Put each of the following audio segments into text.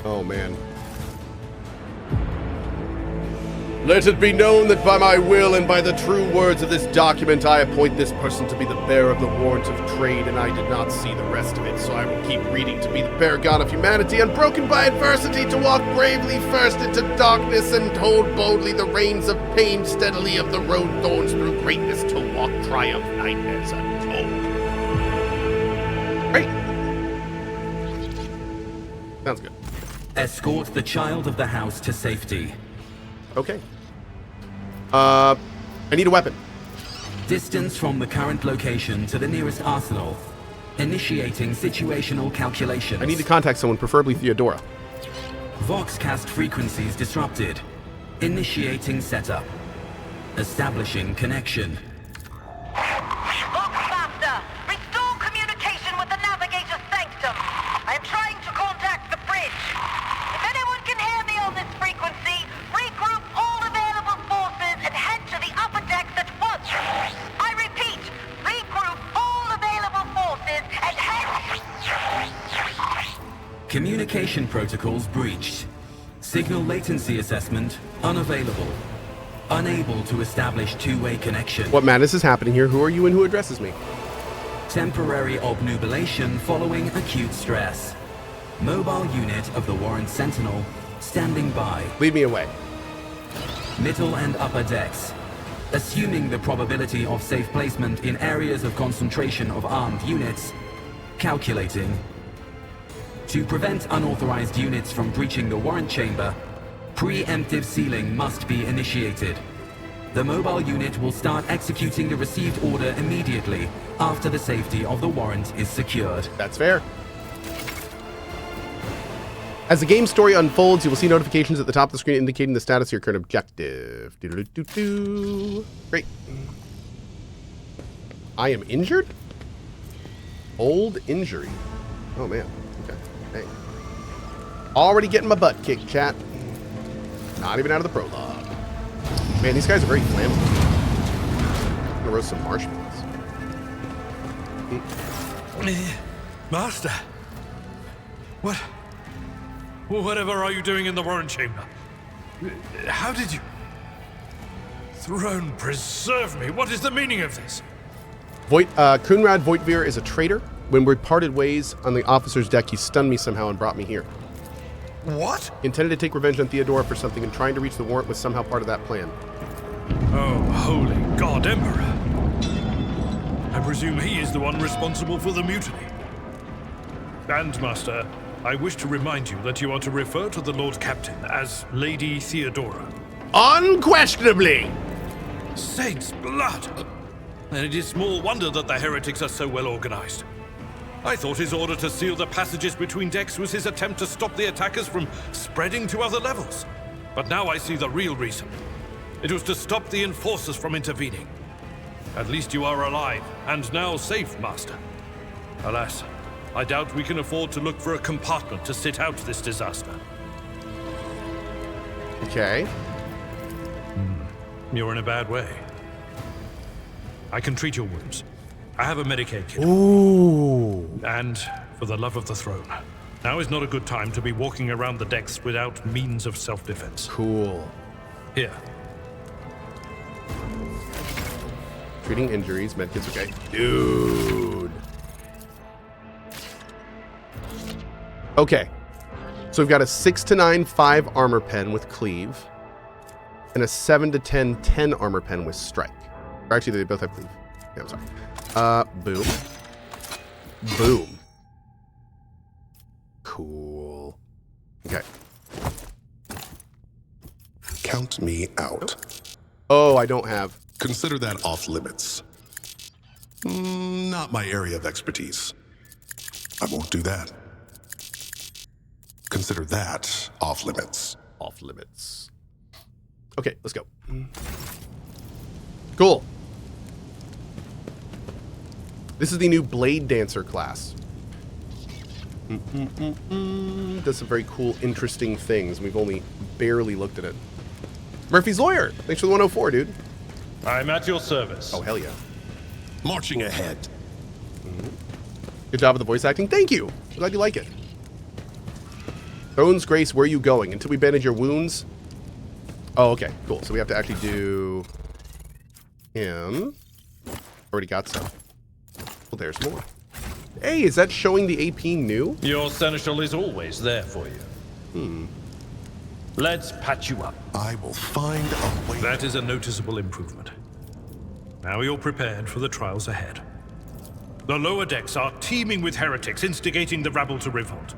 Oh, man. Let it be known that by my will and by the true words of this document, I appoint this person to be the bearer of the warrant of trade, and I did not see the rest of it, so I will keep reading to be the paragon of humanity, unbroken by adversity, to walk bravely first into darkness and hold boldly the reins of pain, steadily of the road thorns through greatness, to walk triumph nightmares untold. Great. Sounds good. Escort the child of the house to safety. Okay. I need a weapon. Distance from the current location to the nearest arsenal. Initiating situational calculations. I need to contact someone, preferably Theodora. Voxcast frequencies disrupted. Initiating setup. Establishing connection. Voxmaster, restore communication with the navigator's sanctum. I am trying to contact the bridge. If anyone can hear me on this frequency, regroup all available forces and head to the upper decks at once. I repeat, regroup all available forces and head... Communication protocols breached. Signal latency assessment unavailable. Unable to establish two-way connection. What madness is happening here? Who are you and who addresses me? Temporary obnubilation following acute stress. Mobile unit of the Warrant Sentinel standing by. Lead me away. Middle and upper decks. Assuming the probability of safe placement in areas of concentration of armed units. Calculating. To prevent unauthorized units from breaching the warrant chamber, preemptive sealing must be initiated. The mobile unit will start executing the received order immediately after the safety of the warrant is secured. That's fair. As the game story unfolds, you will see notifications at the top of the screen indicating the status of your current objective. Doo-doo-doo-doo. Great. I am injured? Old injury. Oh, man. Okay. Hey. Already getting my butt kicked, chat. Not even out of the prologue. Man, these guys are very flammable. I'm gonna roast some marshmallows. Master, whatever are you doing in the warrant chamber? How did you... Throne preserve me, what is the meaning of this? Kunrad Voitvir is a traitor. When we parted ways on the officer's deck, he stunned me somehow and brought me here. What? He intended to take revenge on Theodora for something, and trying to reach the warrant was somehow part of that plan. Oh, holy God, Emperor. I presume he is the one responsible for the mutiny. And, Master, I wish to remind you that you are to refer to the Lord Captain as Lady Theodora. Unquestionably! Saints' blood! And it is small wonder that the heretics are so well organized. I thought his order to seal the passages between decks was his attempt to stop the attackers from spreading to other levels. But now I see the real reason. It was to stop the enforcers from intervening. At least you are alive, and now safe, Master. Alas, I doubt we can afford to look for a compartment to sit out this disaster. Okay. You're in a bad way. I can treat your wounds. I have a Medicaid kit. Ooh. And, for the love of the throne, now is not a good time to be walking around the decks without means of self-defense. Cool. Here. Treating injuries, medkits, okay. Dude. Okay. So we've got a 6 to 9 5 armor pen with cleave, and a 7 to 10 10 armor pen with strike. Or actually, they both have cleave. Yeah, I'm sorry. Boom. Boom. Cool. Okay. Count me out. Oh, I don't have. Consider that off limits. Not my area of expertise. I won't do that. Consider that off limits. Off limits. Okay, let's go. Cool. This is the new Blade Dancer class. Does some very cool, interesting things. We've only barely looked at it. Murphy's Lawyer. Thanks for the 104, dude. I'm at your service. Oh, hell yeah. Marching ahead. Good job with the voice acting. Thank you. I'm glad you like it. Throne's Grace, where are you going? Until we bandage your wounds? Oh, okay. Cool. So we have to actually do him. Already got some. Well, there's more. Hey, is that showing the AP new? Your seneschal is always there for you. Let's patch you up. I will find a way. That is a noticeable improvement. Now you're prepared for the trials ahead. The lower decks are teeming with heretics instigating the rabble to revolt.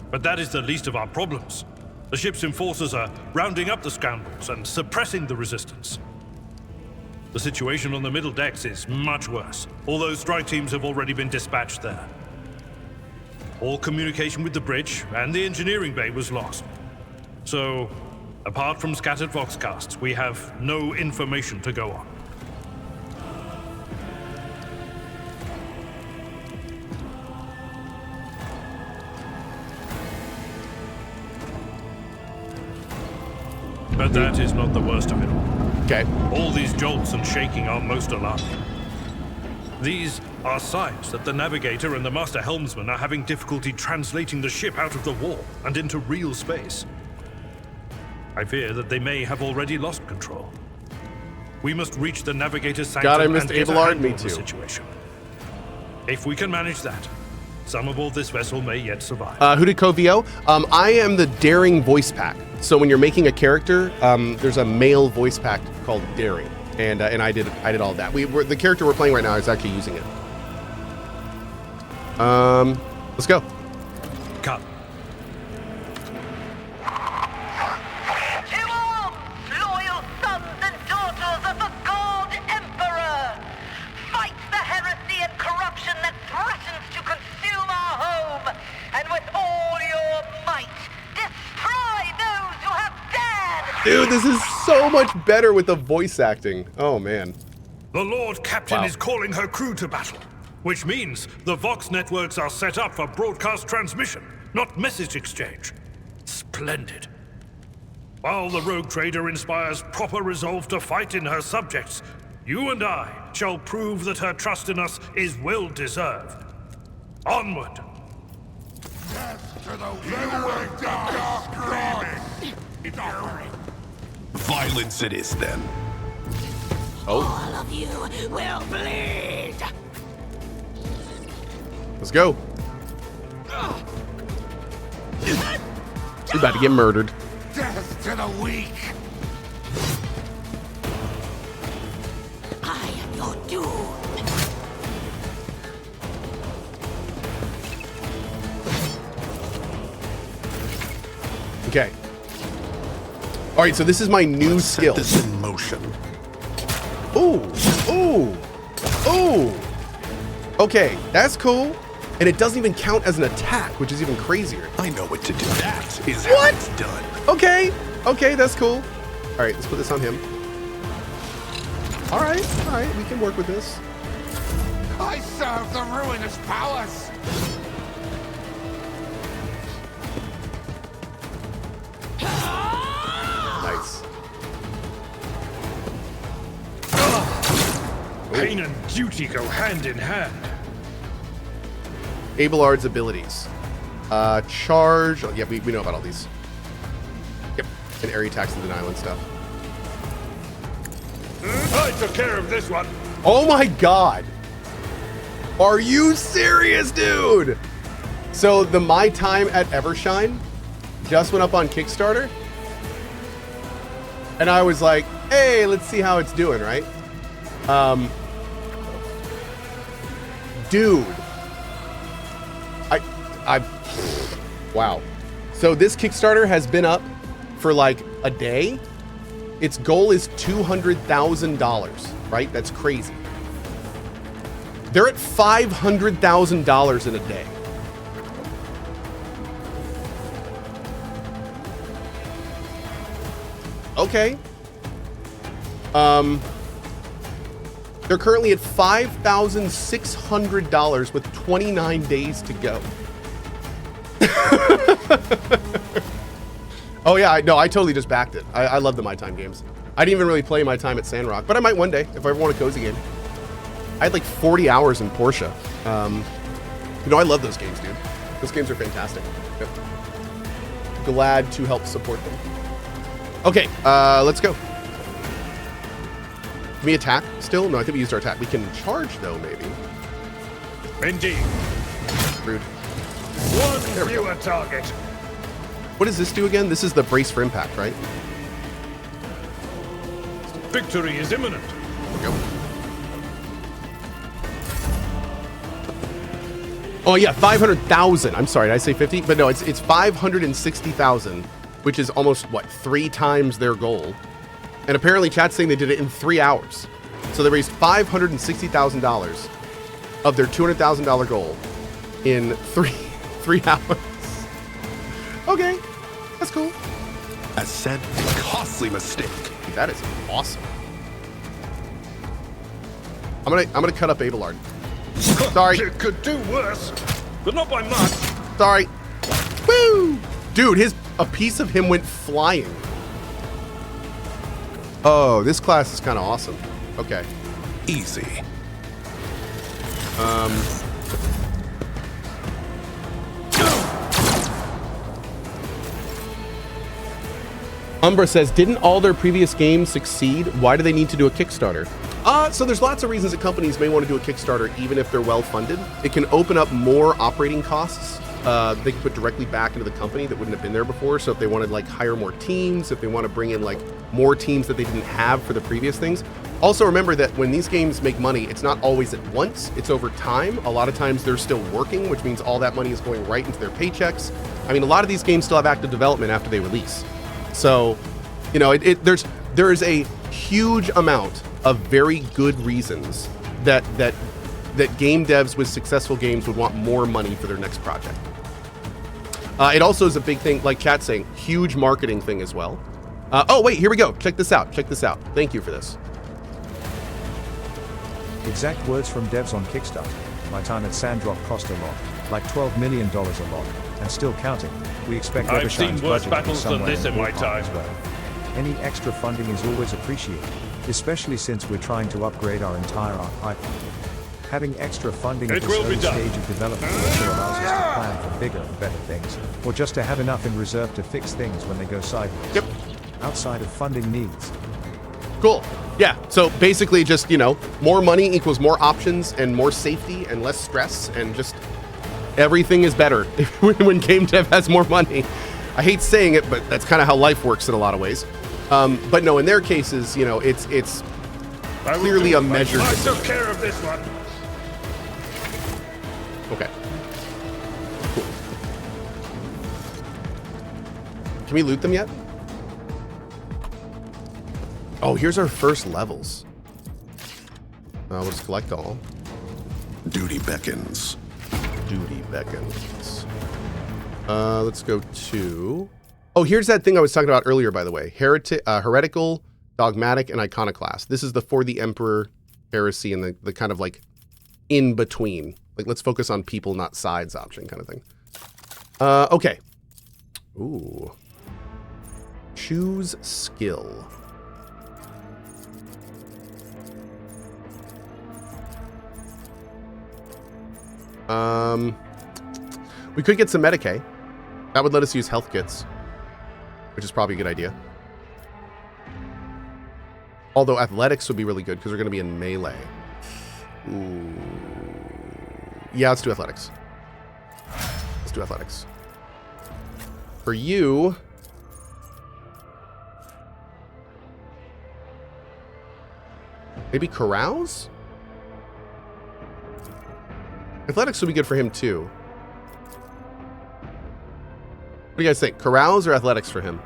But that is the least of our problems. The ship's enforcers are rounding up the scoundrels and suppressing the resistance. The situation on the middle decks is much worse, although strike teams have already been dispatched there. All communication with the bridge and the engineering bay was lost. So, apart from scattered voxcasts, we have no information to go on. But that is not the worst of it all. Okay. All these jolts and shaking are most alarming. These are signs that the navigator and the master helmsman are having difficulty translating the ship out of the warp and into real space. I fear that they may have already lost control. We must reach the navigator's sanctum God, I missed and get a Abelard. handle Me on the too. situation. If we can manage that, some aboard this vessel may yet survive. Who did Cohh? I am the Daring voice pack. So when you're making a character, there's a male voice pack called Daring, and I did all of that. The character we're playing right now is actually using it. Let's go. Come. To arms, loyal sons and daughters of the God Emperor! Fight the heresy and corruption that threatens to consume our home, and with all your might, destroy those who have dared! Dude, this is so much better with the voice acting. Oh, man. The Lord Captain Wow. is calling her crew to battle, which means the Vox networks are set up for broadcast transmission, not message exchange. Splendid. While the rogue trader inspires proper resolve to fight in her subjects, you and I shall prove that her trust in us is well deserved. Onward! Violence it is then. All of you will bleed! Let's go. You're about to get murdered. Death to the weak! I am your doom! Okay. All right, so this is my new Set skill. this in motion. Ooh, ooh, ooh. Okay, that's cool. And it doesn't even count as an attack, which is even crazier. I know what to do. That is What? how it's done. Okay, okay, that's cool. All right, let's put this on him. All right, we can work with this. I serve the ruinous powers! Nice. Pain and duty go hand in hand. Abelard's abilities. Charge. Oh, yeah, we know about all these. Yep, and area attacks and denial and stuff. I took care of this one. Oh my god! Are you serious, dude? So the My Time at Evershine just went up on Kickstarter. And I was like, hey, let's see how it's doing, right? Dude. Wow. So this Kickstarter has been up for like a day. Its goal is $200,000, right? That's crazy. They're at $500,000 in a day. Okay. They're currently at $5,600 with 29 days to go. Oh yeah, I totally just backed it. I love the My Time games. I didn't even really play My Time at Sandrock, but I might one day if I ever want a cozy game. I had like 40 hours in Porsche. You know, I love those games, dude. Those games are fantastic. Yep. glad to help support them. Okay, let's go. Can we attack still? No, I think we used our attack. We can charge, though, maybe. Indeed. Rude. One fewer target. What does this do again? This is the brace for impact, right? Victory is imminent. There we go. Oh, yeah, 500,000. I'm sorry, did I say 50? But no, it's 560,000, which is almost, what, 3 times their goal. And apparently chat's saying they did it in 3 hours. So they raised $560,000 of their $200,000 goal in three hours. Okay, that's cool. A said costly mistake. That is awesome. I'm gonna cut up Abelard. Sorry. You could do worse, but not by much. Sorry. Woo! Dude, a piece of him went flying. Oh, this class is kind of awesome. Okay. Easy. Umbra says, didn't all their previous games succeed? Why do they need to do a Kickstarter? So there's lots of reasons that companies may want to do a Kickstarter even if they're well-funded. It can open up more operating costs they can put directly back into the company that wouldn't have been there before. So if they wanted like hire more teams, if they want to bring in like more teams that they didn't have for the previous things. Also remember that when these games make money, it's not always at once, it's over time. A lot of times they're still working, which means all that money is going right into their paychecks. I mean, a lot of these games still have active development after they release. So, you know, there is a huge amount of very good reasons that game devs with successful games would want more money for their next project. It also is a big thing, like chat's saying, huge marketing thing as well. Oh, wait, here we go. Check this out. Check this out. Thank you for this. Exact words from devs on Kickstarter. My time at Sandrock cost a lot, like $12 million a lot, and still counting. We expect I've seen Evershine's worse budget to be battles than somewhere this in my ballpark time. as well. Any extra funding is always appreciated, especially since we're trying to upgrade our entire art pipeline. Having extra funding at It this will be early done. stage of development also allows us to plan for bigger and better things, or just to have enough in reserve to fix things when they go sideways. Yep. Outside of funding needs. Cool. Yeah, so basically just, you know, more money equals more options and more safety and less stress and just everything is better when game dev has more money. I hate saying it, but that's kind of how life works in a lot of ways. But no, in their cases, you know, it's clearly a measured I decision. took care of this one. Okay. Cool. Can we loot them yet? Oh, here's our first levels. We'll just collect all. Duty beckons. Duty beckons. Let's go to... Oh, here's that thing I was talking about earlier, by the way. Heretical, Dogmatic, and Iconoclast. This is the For the Emperor heresy and the kind of like in between. Like, let's focus on people, not sides option kind of thing. Okay. Ooh. Choose skill. We could get some Medicae. That would let us use health kits, which is probably a good idea. Although athletics would be really good because we're going to be in melee. Ooh. Yeah, let's do athletics. Let's do athletics. For you... maybe carouse? Athletics would be good for him too. What do you guys think? Carouse or athletics for him?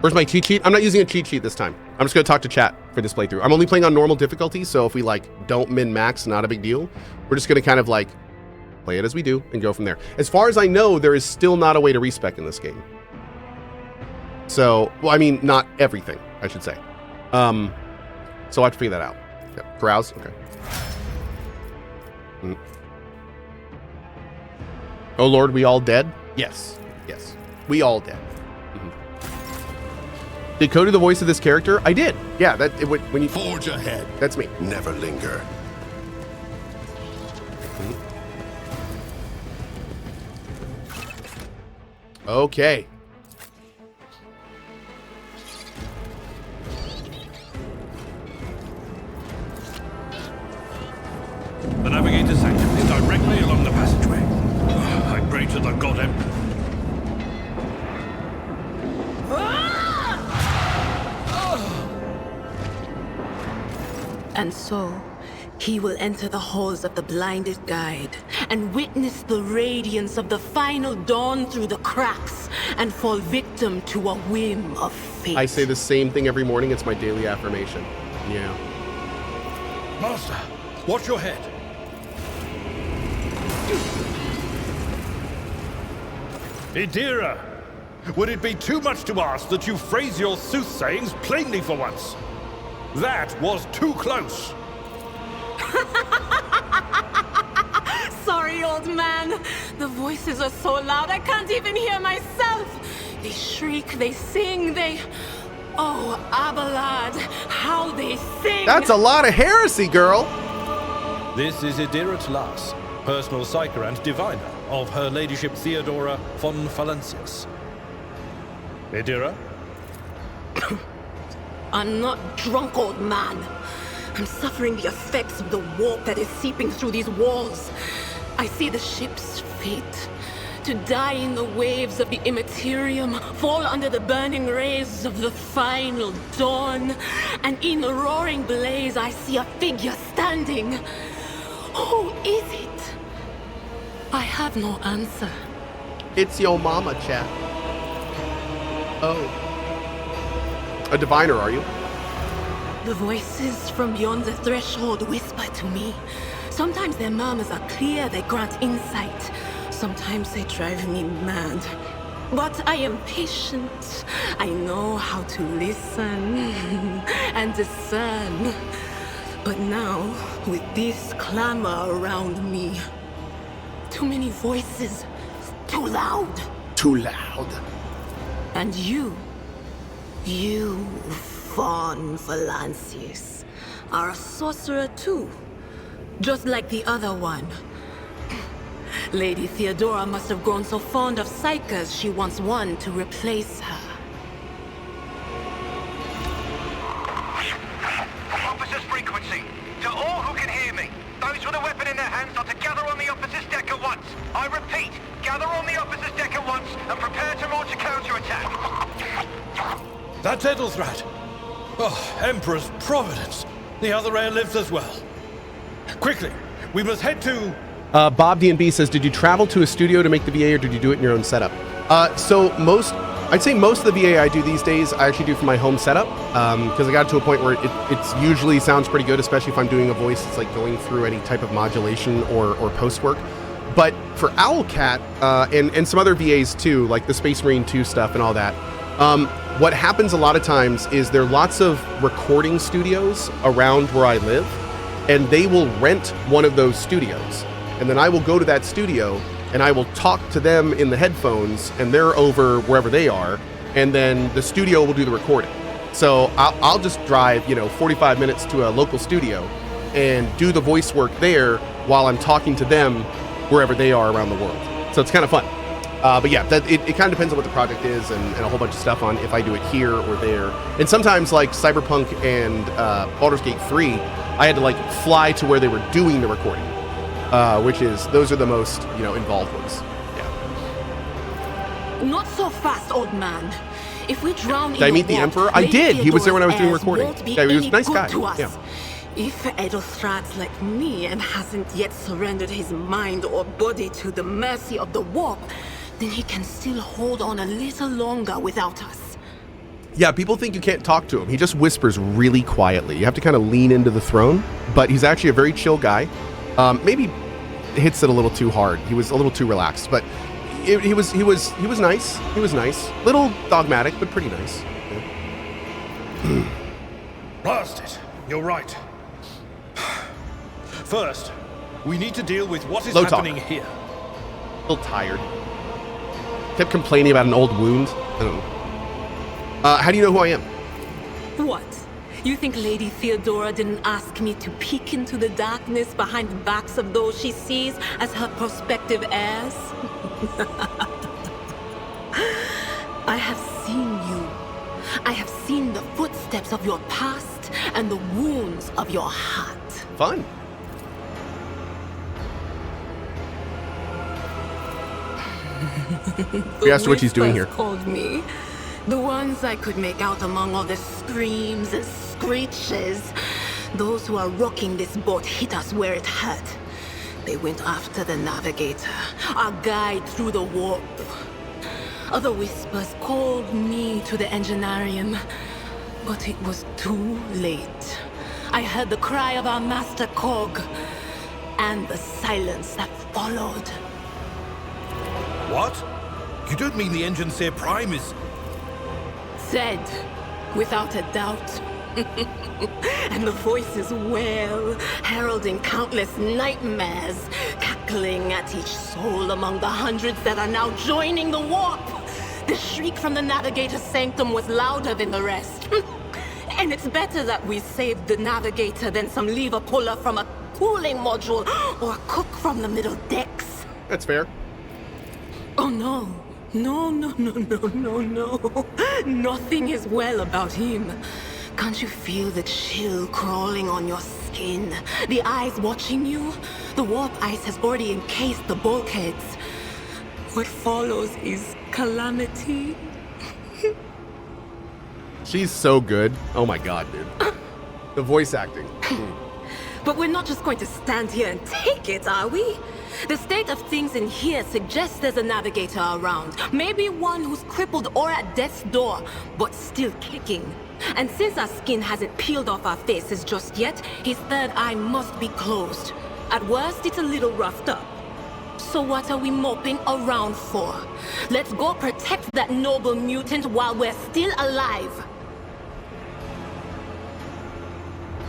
Where's my cheat sheet? I'm not using a cheat sheet this time. I'm just going to talk to chat for this playthrough. I'm only playing on normal difficulty, so if we like don't min-max, not a big deal. We're just going to kind of like play it as we do and go from there. As far as I know, there is still not a way to respec in this game. So, well, I mean, not everything, I should say. So I'll have to figure that out. Yeah. Carouse? Okay. Oh Lord, we all dead? Yes. Yes. We all dead. Did Cohh do the voice of this character? I did. Yeah, when you Forge ahead. That's me. Never linger. Okay. to the God Emperor. And so, he will enter the halls of the blinded guide and witness the radiance of the final dawn through the cracks and fall victim to a whim of fate. I say the same thing every morning. It's my daily affirmation. Yeah. Master, watch your head. Idira, would it be too much to ask that you phrase your soothsayings plainly for once? That was too close. Sorry, old man. The voices are so loud I can't even hear myself. They shriek, they sing, they... Oh, Abelard, how they sing! That's a lot of heresy, girl! This is Idira Tlas, personal psyker and diviner of Her Ladyship Theodora von Valencius. Idira? I'm not drunk, old man. I'm suffering the effects of the warp that is seeping through these walls. I see the ship's fate. To die in the waves of the immaterium, fall under the burning rays of the final dawn. And in the roaring blaze, I see a figure standing. Who is it? I have no answer. It's your mama, chat. Oh. A diviner, are you? The voices from beyond the threshold whisper to me. Sometimes their murmurs are clear, they grant insight. Sometimes they drive me mad. But I am patient. I know how to listen and discern. But now, with this clamor around me, too many voices, too loud. Too loud. And you, von Valencius, are a sorcerer too, just like the other one. Lady Theodora must have grown so fond of psychers she wants one to replace her. Officer's frequency. To all who can hear me, those with a weapon in their hands are to gather on the officer's deck at once. I repeat, gather on the officer's deck at once and prepare to launch a counterattack. That's Ethelthrat. Oh, Emperor's Providence. The other heir lives as well. Quickly, we must head to... Bob D&B says, did you travel to a studio to make the VA or did you do it in your own setup? I'd say most of the VA I do these days, I actually do from my home setup, because I got to a point where it usually sounds pretty good, especially if I'm doing a voice that's like going through any type of modulation or post work. But for Owlcat, and some other VAs too, like the Space Marine 2 stuff and all that, what happens a lot of times is there are lots of recording studios around where I live, and they will rent one of those studios. And then I will go to that studio and I will talk to them in the headphones, and they're over wherever they are, and then the studio will do the recording. So I'll just drive, 45 minutes to a local studio and do the voice work there while I'm talking to them wherever they are around the world. So it's kind of fun. But yeah, it kind of depends on what the project is and a whole bunch of stuff on if I do it here or there. And sometimes like Cyberpunk and Baldur's Gate 3, I had to like fly to where they were doing the recording. Those are the most, involved ones. Yeah. Not so fast, old man. If we drown Did I meet the Emperor? I did. He was there when I was doing recording. Yeah, he was a nice guy. Yeah. If Edelstrad's like me and hasn't yet surrendered his mind or body to the mercy of the warp, then he can still hold on a little longer without us. Yeah, people think you can't talk to him. He just whispers really quietly. You have to kind of lean into the throne, but he's actually a very chill guy. Maybe hits it a little too hard. He was a little too relaxed, but he was nice. He was nice. Little dogmatic, but pretty nice. Yeah. Blast it. You're right. First, we need to deal with what is happening here. A little tired. Kept complaining about an old wound. I don't know. How do you know who I am? What? You think Lady Theodora didn't ask me to peek into the darkness behind the backs of those she sees as her prospective heirs? I have seen you. I have seen the footsteps of your past and the wounds of your heart. Fun. We asked what he's doing here. Whispers called me. The ones I could make out among all the screams and screeches. Those who are rocking this boat hit us where it hurt. They went after the navigator, our guide through the warp. Other whispers called me to the enginarium, but it was too late. I heard the cry of our master Cohh, and the silence that followed. What? You don't mean the Engineer Prime is... Said, without a doubt. And the voices wail, heralding countless nightmares, cackling at each soul among the hundreds that are now joining the warp. The shriek from the navigator's sanctum was louder than the rest. And it's better that we saved the navigator than some lever puller from a cooling module or a cook from the middle decks. That's fair. Oh no. No. Nothing is well about him. Can't you feel the chill crawling on your skin? The eyes watching you? The warp ice has already encased the bulkheads. What follows is calamity. She's so good. Oh my god, dude. The voice acting. But we're not just going to stand here and take it, are we? The state of things in here suggests there's a navigator around. Maybe one who's crippled or at death's door, but still kicking. And since our skin hasn't peeled off our faces just yet, his third eye must be closed. At worst, it's a little roughed up. So what are we moping around for? Let's go protect that noble mutant while we're still alive.